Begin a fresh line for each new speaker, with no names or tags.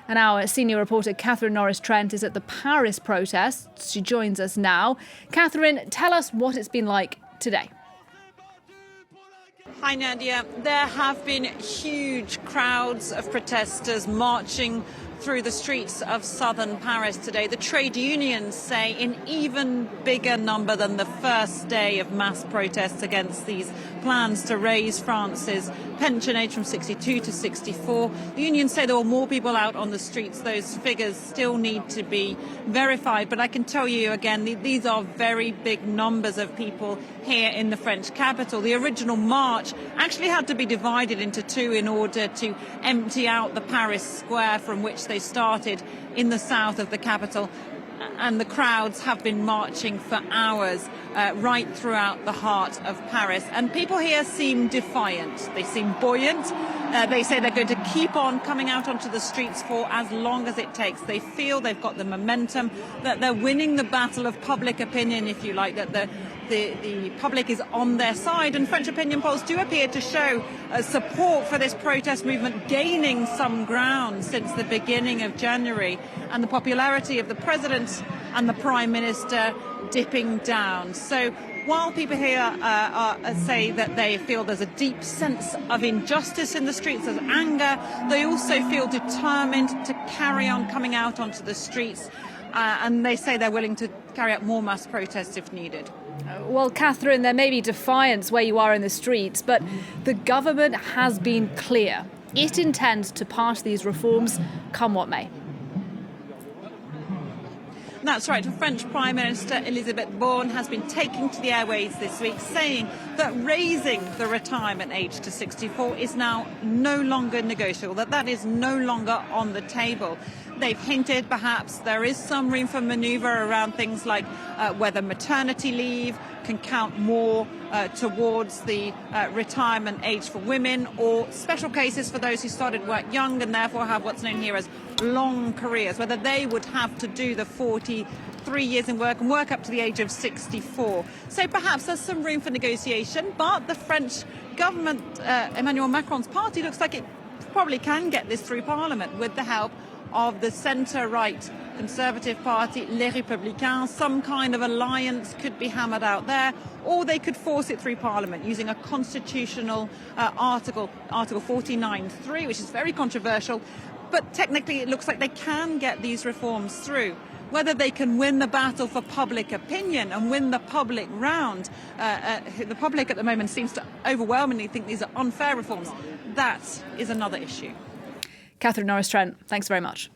And our senior reporter, Catherine Norris Trent, is at the Paris protests. She joins us now. Catherine, tell us what it's been like today.
Hi Nadia, there have been huge crowds of protesters marching through the streets of southern Paris today. The trade unions say in even bigger number than the first day of mass protests against these plans to raise France's pension age from 62 to 64. The unions say there were more people out on the streets. Those figures still need to be verified. But I can tell you again, these are very big numbers of people here in the French capital. The original march actually had to be divided into two in order to empty out the Paris square from which they started in the south of the capital. And the crowds have been marching for hours right throughout the heart of Paris. And people here seem defiant. They seem buoyant. They say they're going to keep on coming out onto the streets for as long as it takes. They feel they've got the momentum, that they're winning the battle of public opinion, if you like, that the public is on their side. And French opinion polls do appear to show support for this protest movement gaining some ground since the beginning of January, and the popularity of the president and the prime minister dipping down. So while people here say that they feel there's a deep sense of injustice in the streets, there's anger, they also feel determined to carry on coming out onto the streets, and they say they're willing to carry out more mass protests if needed.
Well, Catherine, there may be defiance where you are in the streets, but the government has been clear. It intends to pass these reforms, come what may.
That's right. The French Prime Minister Elisabeth Borne has been taking to the airways this week, saying that raising the retirement age to 64 is now no longer negotiable, that is no longer on the table. They've hinted perhaps there is some room for manoeuvre around things like whether maternity leave can count more towards the retirement age for women, or special cases for those who started work young and therefore have what's known here as long careers, whether they would have to do the 43 years in work and work up to the age of 64. So perhaps there's some room for negotiation, but the French government, Emmanuel Macron's party, looks like it probably can get this through Parliament with the help of the centre-right Conservative Party, Les Républicains. Some kind of alliance could be hammered out there, or they could force it through Parliament using a constitutional article 49.3, which is very controversial. But technically it looks like they can get these reforms through. Whether they can win the battle for public opinion and win the public round, the public at the moment seems to overwhelmingly think these are unfair reforms. That is another issue.
Catherine Norris Trent, thanks very much.